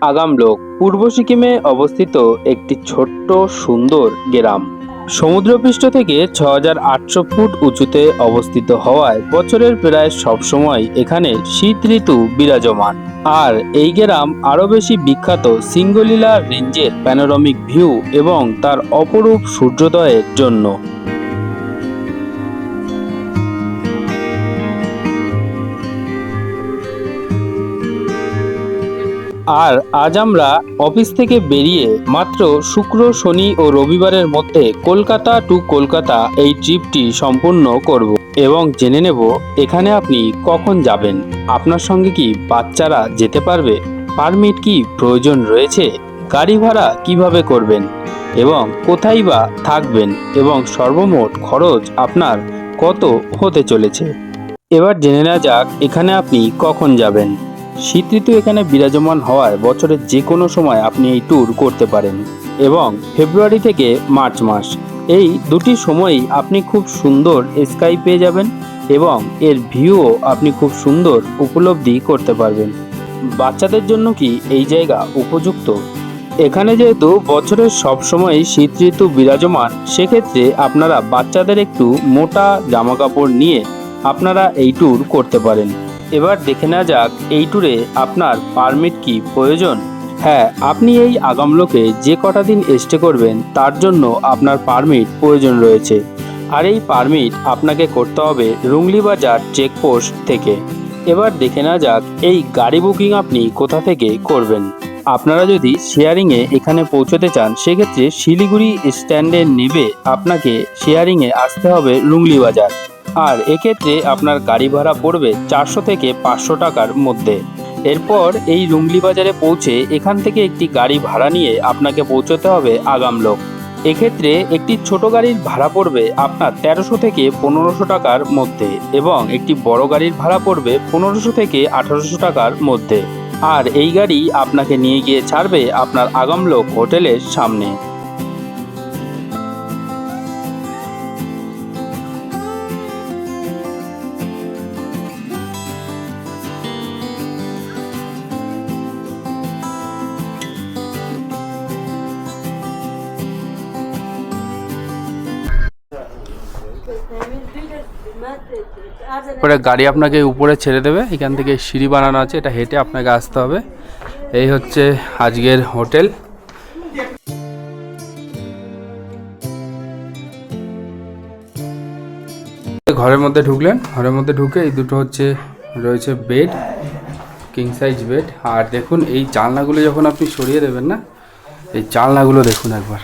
আগামলোক পূর্ব সিকিমে অবস্থিত একটি ছোট্ট সুন্দর গ্রাম। সমুদ্রপৃষ্ঠ থেকে ৬,৮০০ ফুট উঁচুতে অবস্থিত হওয়ায় বছরের প্রায় সবসময় এখানে শীত ঋতু বিরাজমান। আর এই গ্রাম আরও বেশি বিখ্যাত সিঙ্গলিলা রেঞ্জের প্যানোরামিক ভিউ এবং তার অপরূপ সূর্যোদয়ের জন্য। আর আজ আমরা অফিস থেকে বেরিয়ে মাত্র শুক্র, শনি ও রবিবারের মধ্যে কলকাতা এই ট্রিপটি সম্পূর্ণ করব এবং জেনে নেব এখানে আপনি কখন যাবেন, আপনার সঙ্গে কি বাচ্চারা যেতে পারবে, পারমিট কি প্রয়োজন রয়েছে, গাড়ি ভাড়া কিভাবে করবেন এবং কোথায় বা থাকবেন এবং সর্বমোট খরচ আপনার কত হতে চলেছে। এবার জেনে নেওয়া যাক এখানে আপনি কখন যাবেন। শীত ঋতু এখানে বিরাজমান হওয়ায় বছরের যে কোনো সময় আপনি এই ট্যুর করতে পারেন এবং ফেব্রুয়ারি থেকে মার্চ মাস এই দুটি সময়ই আপনি খুব সুন্দর স্কাই পেয়ে যাবেন এবং এর ভিউও আপনি খুব সুন্দর উপলব্ধি করতে পারবেন। বাচ্চাদের জন্য কি এই জায়গা উপযুক্ত? এখানে যেহেতু বছরের সব সময়ই শীত ঋতু বিরাজমান, সেক্ষেত্রে আপনারা বাচ্চাদের একটু মোটা জামা কাপড় নিয়ে আপনারা এই ট্যুর করতে পারেন। এবার দেখে নেওয়া যাক এই ট্যুরে আপনার পারমিট কি প্রয়োজন। হ্যাঁ, আপনি এই আগামলোকে যে কটা দিন স্টে করবেন তার জন্য আপনার পারমিট প্রয়োজন রয়েছে। আর এই পারমিট আপনাকে করতে হবে রুংলি বাজার চেকপোস্ট থেকে। এবার দেখে নেওয়া যাক এই গাড়ি বুকিং আপনি কোথা থেকে করবেন। আপনারা যদি শেয়ারিংয়ে এখানে পৌঁছতে চান সেক্ষেত্রে শিলিগুড়ি স্ট্যান্ডে নেবে আপনাকে শেয়ারিংয়ে আসতে হবে রুংলি বাজার। আর এক্ষেত্রে আপনার গাড়ি ভাড়া পড়বে 400 থেকে 500 টাকার মধ্যে। এরপর এই রুংলি বাজারে পৌঁছে এখান থেকে একটি গাড়ি ভাড়া নিয়ে আপনাকে পৌঁছতে হবে আগামলোক। এক্ষেত্রে একটি ছোট গাড়ির ভাড়া পড়বে আপনার 1300 থেকে 1500 টাকার মধ্যে এবং একটি বড় গাড়ির ভাড়া পড়বে 1500 থেকে 1800 টাকার মধ্যে। আর এই গাড়ি আপনাকে নিয়ে গিয়ে ছাড়বে আপনার আগামলোক হোটেলের সামনে। পরে গাড়ি আপনাকে উপরে ছেড়ে দেবে, এখান থেকে সিঁড়ি বানানো আছে, এটা হেঁটে আপনাকে আসতে হবে। এই হচ্ছে আজকের হোটেল। ঘরের মধ্যে ঢুকলেন, ঘরের মধ্যে ঢুকে এই দুটো হচ্ছে রয়েছে বেড, কিং সাইজ বেড। আর দেখুন এই জানলাগুলো যখন আপনি সরিয়ে দেবেন না, এই জানলাগুলো দেখুন একবার,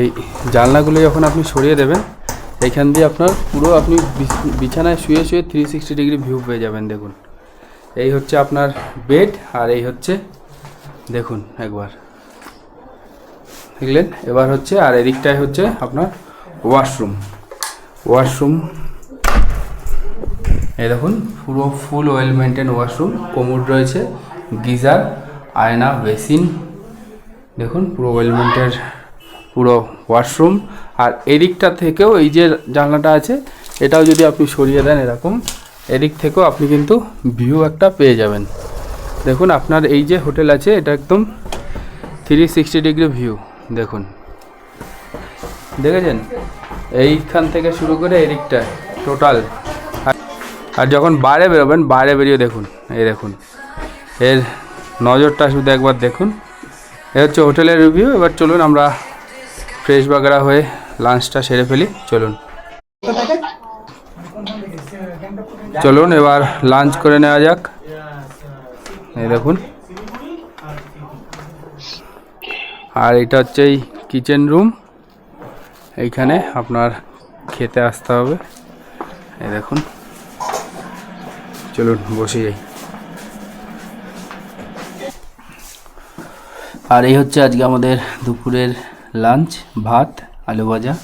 এই জানলাগুলো যখন আপনি সরিয়ে দেবেন এইখান দিয়ে আপনার পুরো আপনি বিছানায় শুয়ে শুয়ে 360 ডিগ্রি ভিউ পেয়ে যাবেন। দেখুন এই হচ্ছে আপনার বেড আর এই হচ্ছে দেখুন একবার দেখলেন। এবার হচ্ছে আর এদিকটায় হচ্ছে আপনার ওয়াশরুম। এই দেখুন পুরো ফুল ওয়েল মেনটেন ওয়াশরুম, কোমোড রয়েছে, গিজার, আয়না, বেসিন, দেখুন পুরো ওয়েল মেনটেন পুরো ওয়াশরুম। আর এদিকটা থেকেও এই যে জানলাটা আছে এটাও যদি আপনি সরিয়ে দেন এরকম, এদিক থেকেও আপনি কিন্তু ভিউ একটা পেয়ে যাবেন। দেখুন আপনার এই যে হোটেল আছে এটা একদম 360 ডিগ্রি ভিউ। দেখুন দেখেছেন এইখান থেকে শুরু করে এদিকটা টোটাল। আর যখন বাইরে বেরোবেন, বাইরে বেরিয়ে দেখুন, এই দেখুন এর নজরটা শুধু একবার দেখুন। এ হচ্ছে হোটেলের রিভিউ। এবার চলুন আমরা ফ্রেশ বাগেরা হয়ে লাঞ্চটা সেরে ফেলি। চলুন এবার লাঞ্চ করে নেওয়া যাক। এই দেখুন, আর এটা হচ্ছে এই কিচেন রুম, এইখানে আপনার খেতে আসতে হবে। এই দেখুন, চলুন বসে যাই। আর এই হচ্ছে আজকে আমাদের দুপুরের লাঞ্চ, ভাত, আলু ভাজা,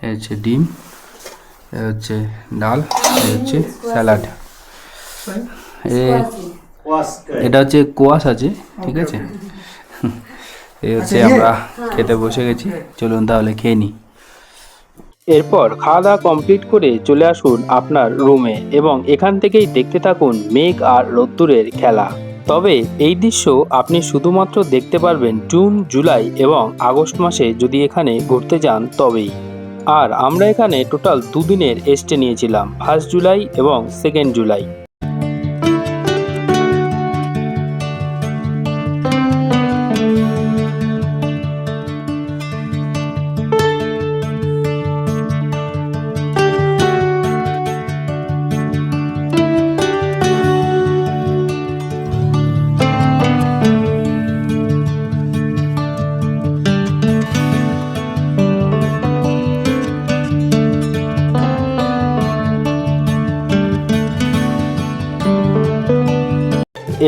এই হচ্ছে ডিম, এই হচ্ছে ডাল, এই হচ্ছে স্যালাড, এটা হচ্ছে কোয়াশ আছে, ঠিক আছে। এই হচ্ছে আমরা খেতে বসে গেছি, চলুন তাহলে খেয়ে নিই। এরপর খাওয়া দাওয়া কমপ্লিট করে চলে আসুন আপনার রুমে এবং এখান থেকেই দেখতে থাকুন মেঘ আর রোদ্দুরের খেলা। তবে এই দৃশ্য আপনি শুধুমাত্র দেখতে পারবেন জুন, জুলাই এবং আগস্ট মাসে যদি এখানে ঘুরতে যান তবেই। আর আমরা এখানে টোটাল দুদিনের স্টে নিয়েছিলাম, 1 জুলাই এবং 2 জুলাই।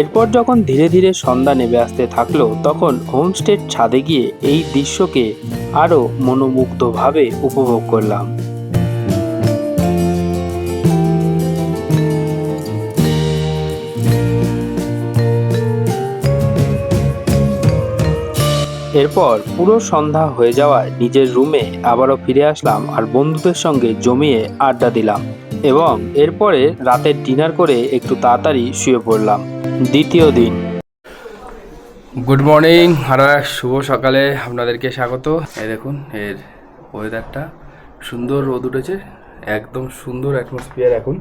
এরপর যখন ধীরে ধীরে সন্ধ্যা নেমে আসতে থাকলো, তখন হোমস্টের ছাদে গিয়ে এই দৃশ্যকে আরও মনোমুগ্ধভাবে উপভোগ করলাম। এরপর পুরো সন্ধ্যা হয়ে যাওয়ায় নিজের রুমে আবারও ফিরে আসলাম আর বন্ধুদের সঙ্গে জমিয়ে আড্ডা দিলাম এবং এরপরে রাতের ডিনার করে একটু তাড়াতাড়ি শুয়ে পড়লাম। দ্বিতীয় দিন। গুড মর্নিং, আরও এক শুভ সকালে আপনাদেরকে স্বাগত। এই দেখুন এর ওয়েদারটা, সুন্দর রোদ উঠেছে, একদম সুন্দর অ্যাটমসফিয়ার, এখন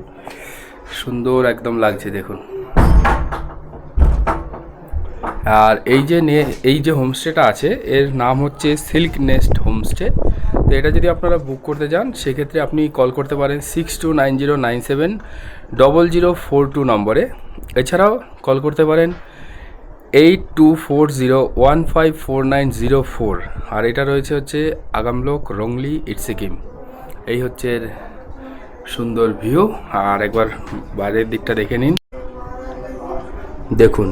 সুন্দর একদম লাগছে দেখুন। আর এই যে হোমস্টেটা আছে এর নাম হচ্ছে সিল্ক নেস্ট হোমস্টে। তো এটা যদি আপনারা বুক করতে যান সেক্ষেত্রে আপনি কল করতে পারেন 6290970042 নম্বরে। এছাড়াও কল করতে পারেন 8240154904। আর এটা রয়েছে হচ্ছে আগামলোক, রংলি, সিকিম। এই হচ্ছে এর সুন্দর ভিউ। আর একবার বাইরের দিকটা দেখে নিন, দেখুন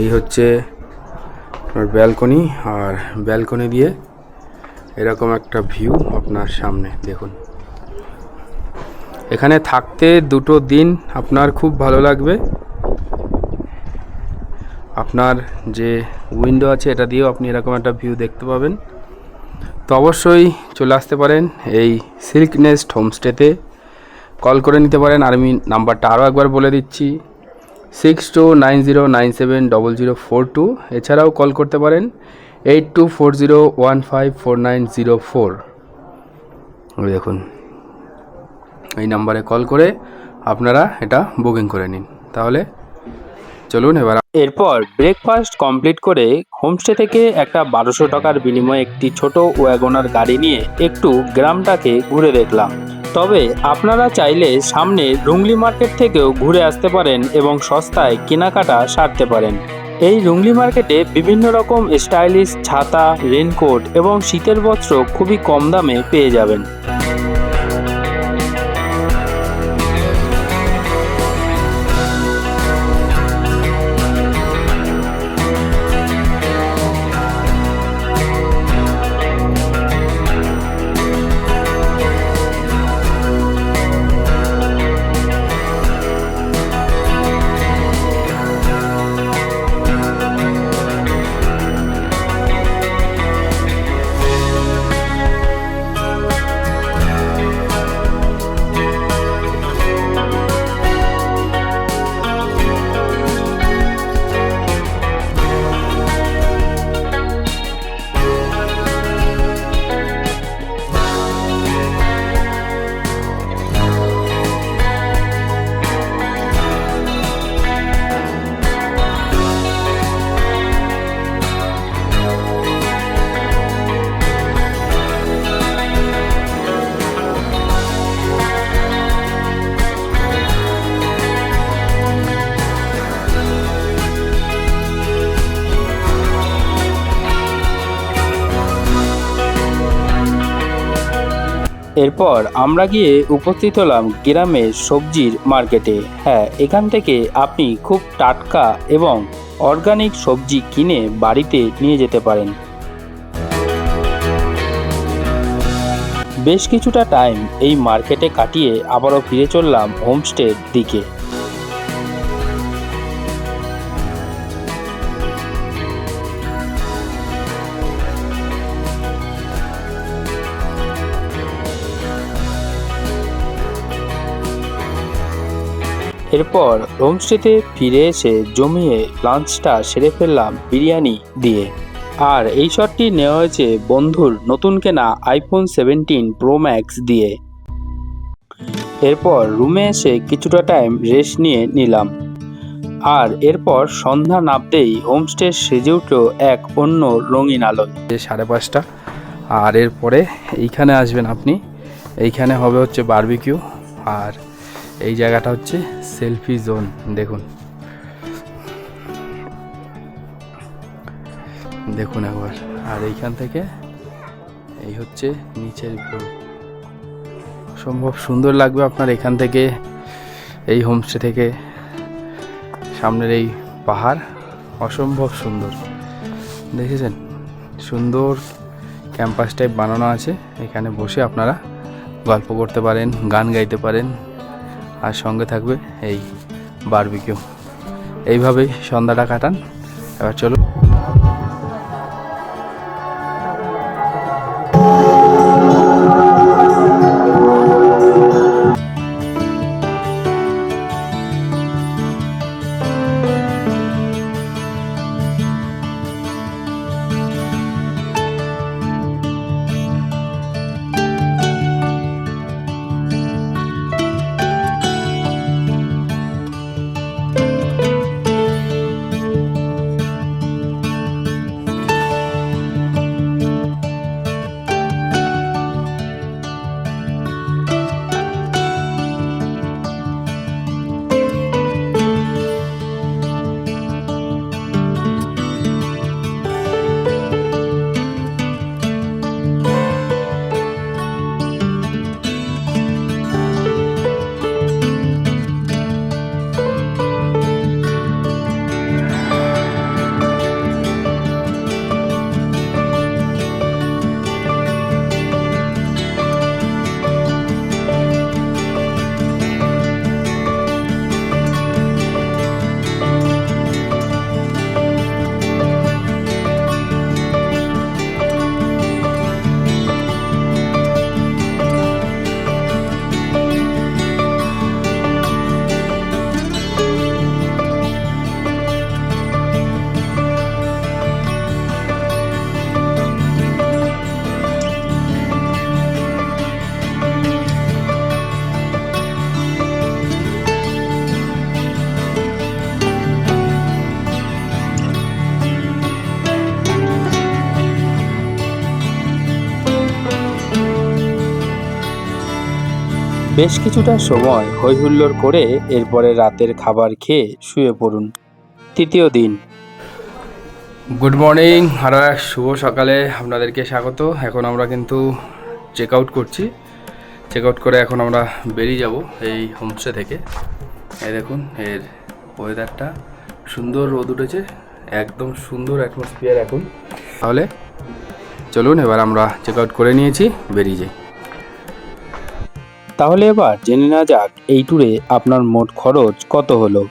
এই হচ্ছে ব্যালকনি, আর ব্যালকনি দিয়ে এরকম একটা ভিউ আপনার সামনে দেখুন। এখানে থাকতে দুটো দিন আপনার খুব ভালো লাগবে। আপনার যে উইন্ডো আছে এটা দিয়েও আপনি এরকম একটা ভিউ দেখতে পাবেন। তো অবশ্যই চলে আসতে পারেন এই সিল্ক নেস্ট হোমস্টেতে, কল করে নিতে পারেন। আর আমি নাম্বারটা আরও একবার বলে দিচ্ছি, 6290970042। এছাড়াও কল করতে পারেন 8240154904। দেখুন এই নাম্বারে কল করে আপনারা এটা বুকিং করে নিন। তাহলে চলুন এবার। এরপর ব্রেকফাস্ট কমপ্লিট করে হোমস্টে থেকে একটা 1200 টাকার বিনিময়ে একটি ছোট ওয়াগনার গাড়ি নিয়ে একটু গ্রামটাকে ঘুরে দেখলাম। তবে আপনারা চাইলে সামনে রুংলি মার্কেট থেকেও ঘুরে আসতে পারেন এবং সস্তায় কেনাকাটা সারতে পারেন। এই রুংলি মার্কেটে বিভিন্ন রকম স্টাইলিশ ছাতা, রেনকোট এবং শীতের বস্ত্র খুবই কম দামে পেয়ে যাবেন। এরপর আমরা গিয়ে উপস্থিত হলাম গ্রামের সবজির মার্কেটে। হ্যাঁ, এখান থেকে আপনি খুব টাটকা এবং অর্গানিক সবজি কিনে বাড়িতে নিয়ে যেতে পারেন। বেশ কিছুটা টাইম এই মার্কেটে কাটিয়ে আবারও ফিরে চললাম হোমস্টের দিকে। এরপর হোমস্টেতে ফিরে এসে জমিয়ে লাঞ্চটা সেরে ফেললাম বিরিয়ানি দিয়ে। আর এই শটটি নেওয়া হয়েছে বন্ধুর নতুন কেনা আইফোন 17 প্রো ম্যাক্স দিয়ে। এরপর রুমে এসে কিছুটা টাইম রেস্ট নিয়ে নিলাম। আর এরপর সন্ধ্যা নামতেই হোমস্টে সেজে উঠল এক অন্য রঙিন আলোয়। 5:30, আর এরপরে এইখানে আসবেন আপনি। এইখানে হবে হচ্ছে বারবিকিউ, আর এই জায়গাটা হচ্ছে সেলফি জোন। দেখুন দেখুন একবার। আর এইখান থেকে এই হচ্ছে নিচের ভিউ। সম্ভব সুন্দর লাগবে আপনার এখান থেকে, এই হোমস্টে থেকে সামনের এই পাহাড় অসম্ভব সুন্দর। দেখেছেন, সুন্দর ক্যাম্পাস টাইপ বানানো আছে। এখানে বসে আপনারা গল্প করতে পারেন, গান গাইতে পারেন, আর সঙ্গে থাকবে এই বারবিকিউ। এইভাবেই সন্ধ্যাটা কাটান। এবার চলো বেশ কিছুটা সময় হই হুল্লোড় করে এরপরে রাতের খাবার খেয়ে শুয়ে পড়ুন। তৃতীয় দিন। গুড মর্নিং, আরও এক শুভ সকালে আপনাদেরকে স্বাগত। এখন আমরা কিন্তু চেক আউট করছি। চেক আউট করে এখন আমরা বেরিয়ে যাব এই হোমস্টে থেকে। এই দেখুন এর ওয়েদারটা, সুন্দর রোদ উঠেছে, একদম সুন্দর অ্যাটমসফিয়ার এখন। তাহলে চলুন এবার আমরা চেক আউট করে নিয়েছি, বেরিয়ে যাই। তাহলে এবার জেনে নেওয়া যাক এই ট্যুরে আপনার মোট খরচ কত হলো।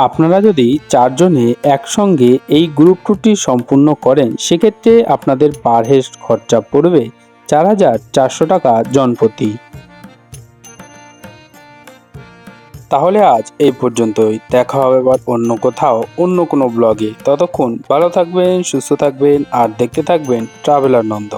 আপনারা যদি 4 জনে একসঙ্গে এই গ্রুপ ট্যুরটি সম্পূর্ণ করেন সেক্ষেত্রে আপনাদের পার হেড খরচা পড়বে 4,400 টাকা জনপ্রতি। তাহলে আজ এই পর্যন্তই। দেখা হবে এবার অন্য কোথাও অন্য কোনো ব্লগে। ততক্ষণ ভালো থাকবেন, সুস্থ থাকবেন আর দেখতে থাকবেন ট্রাভেলার নন্দ।